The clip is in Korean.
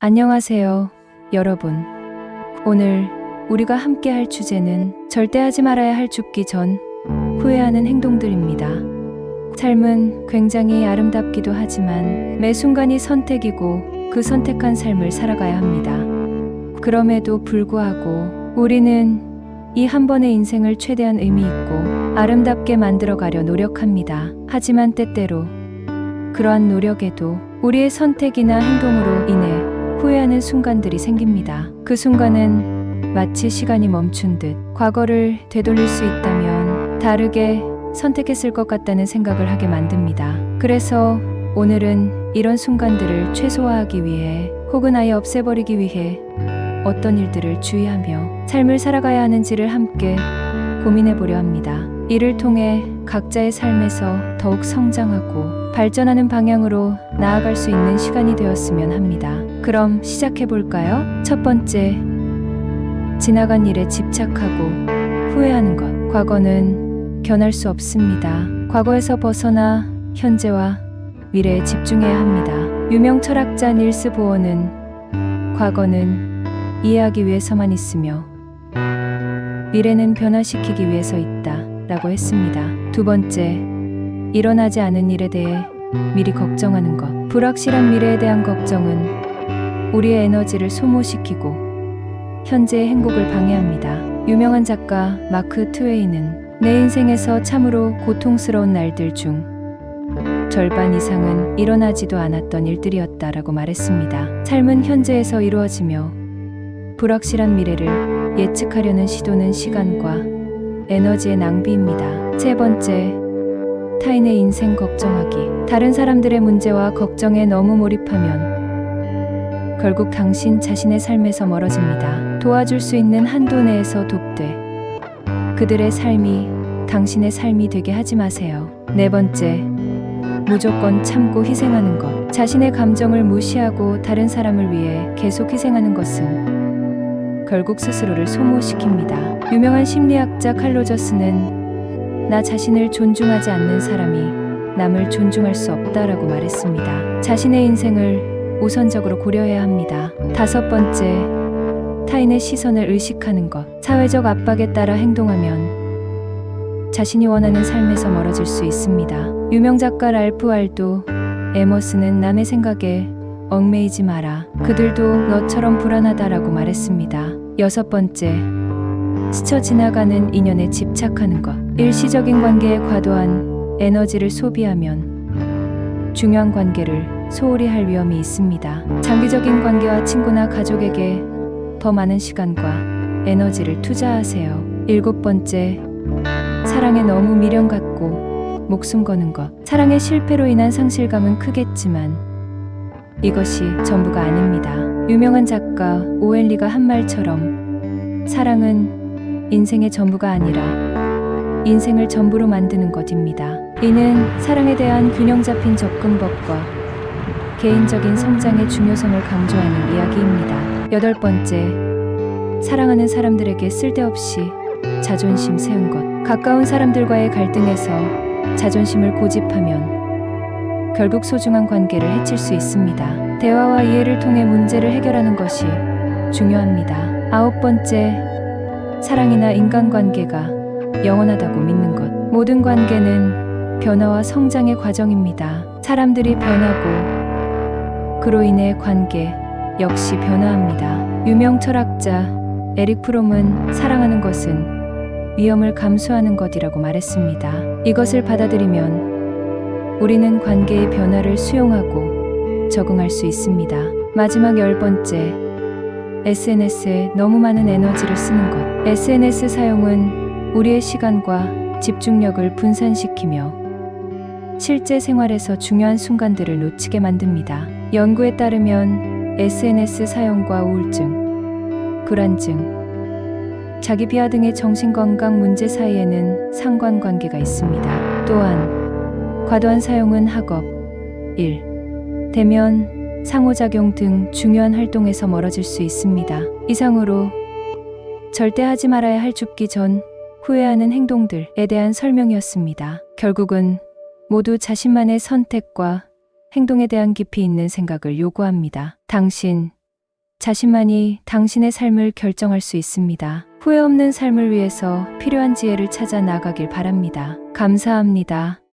안녕하세요, 여러분. 오늘 우리가 함께 할 주제는 절대 하지 말아야 할 죽기 전 후회하는 행동들입니다. 삶은 굉장히 아름답기도 하지만 매 순간이 선택이고 그 선택한 삶을 살아가야 합니다. 그럼에도 불구하고 우리는 이 한 번의 인생을 최대한 의미 있고 아름답게 만들어가려 노력합니다. 하지만 때때로 그러한 노력에도 우리의 선택이나 행동으로 인해 후회하는 순간들이 생깁니다. 그 순간은 마치 시간이 멈춘 듯 과거를 되돌릴 수 있다면 다르게 선택했을 것 같다는 생각을 하게 만듭니다. 그래서 오늘은 이런 순간들을 최소화하기 위해 혹은 아예 없애버리기 위해 어떤 일들을 주의하며 삶을 살아가야 하는지를 함께 고민해보려 합니다. 이를 통해 각자의 삶에서 더욱 성장하고 발전하는 방향으로 나아갈 수 있는 시간이 되었으면 합니다. 그럼 시작해볼까요? 첫 번째, 지나간 일에 집착하고 후회하는 것. 과거는 변할 수 없습니다. 과거에서 벗어나 현재와 미래에 집중해야 합니다. 유명 철학자 닐스 보어는 과거는 이해하기 위해서만 있으며 미래는 변화시키기 위해서 있다 라고 했습니다. 두 번째, 일어나지 않은 일에 대해 미리 걱정하는 것. 불확실한 미래에 대한 걱정은 우리의 에너지를 소모시키고 현재의 행복을 방해합니다. 유명한 작가 마크 트웨이는 내 인생에서 참으로 고통스러운 날들 중 절반 이상은 일어나지도 않았던 일들이었다라고 말했습니다. 삶은 현재에서 이루어지며 불확실한 미래를 예측하려는 시도는 시간과 에너지의 낭비입니다. 세 번째, 타인의 인생 걱정하기. 다른 사람들의 문제와 걱정에 너무 몰입하면 결국 당신 자신의 삶에서 멀어집니다. 도와줄 수 있는 한도 내에서 돕되 그들의 삶이 당신의 삶이 되게 하지 마세요. 네 번째, 무조건 참고 희생하는 것. 자신의 감정을 무시하고 다른 사람을 위해 계속 희생하는 것은 결국 스스로를 소모시킵니다. 유명한 심리학자 칼 로저스는 나 자신을 존중하지 않는 사람이 남을 존중할 수 없다라고 말했습니다. 자신의 인생을 우선적으로 고려해야 합니다. 다섯 번째, 타인의 시선을 의식하는 것. 사회적 압박에 따라 행동하면 자신이 원하는 삶에서 멀어질 수 있습니다. 유명 작가 랄프 wal도 에머스는 남의 생각에 얽매이지 마라. 그들도 너처럼 불안하다라고 말했습니다. 여섯 번째, 스쳐 지나가는 인연에 집착하는 것. 일시적인 관계에 과도한 에너지를 소비하면 중요한 관계를 소홀히 할 위험이 있습니다. 장기적인 관계와 친구나 가족에게 더 많은 시간과 에너지를 투자하세요. 일곱 번째, 사랑에 너무 미련 갖고 목숨 거는 것. 사랑의 실패로 인한 상실감은 크겠지만 이것이 전부가 아닙니다. 유명한 작가 오웰리가 한 말처럼 사랑은 인생의 전부가 아니라 인생을 전부로 만드는 것입니다. 이는 사랑에 대한 균형 잡힌 접근법과 개인적인 성장의 중요성을 강조하는 이야기입니다. 여덟 번째, 사랑하는 사람들에게 쓸데없이 자존심 세운 것. 가까운 사람들과의 갈등에서 자존심을 고집하면 결국 소중한 관계를 해칠 수 있습니다. 대화와 이해를 통해 문제를 해결하는 것이 중요합니다. 아홉 번째, 사랑이나 인간관계가 영원하다고 믿는 것. 모든 관계는 변화와 성장의 과정입니다. 사람들이 변하고 그로 인해 관계 역시 변화합니다. 유명 철학자 에릭 프롬은 사랑하는 것은 위험을 감수하는 것이라고 말했습니다. 이것을 받아들이면 우리는 관계의 변화를 수용하고 적응할 수 있습니다. 마지막 열 번째, SNS에 너무 많은 에너지를 쓰는 것. SNS 사용은 우리의 시간과 집중력을 분산시키며 실제 생활에서 중요한 순간들을 놓치게 만듭니다. 연구에 따르면 SNS 사용과 우울증, 불안증, 자기 비하 등의 정신건강 문제 사이에는 상관관계가 있습니다. 또한 과도한 사용은 학업, 일, 대면, 상호작용 등 중요한 활동에서 멀어질 수 있습니다. 이상으로 절대 하지 말아야 할 죽기 전 후회하는 행동들에 대한 설명이었습니다. 결국은 모두 자신만의 선택과 행동에 대한 깊이 있는 생각을 요구합니다. 당신 자신만이 당신의 삶을 결정할 수 있습니다. 후회 없는 삶을 위해서 필요한 지혜를 찾아 나가길 바랍니다. 감사합니다.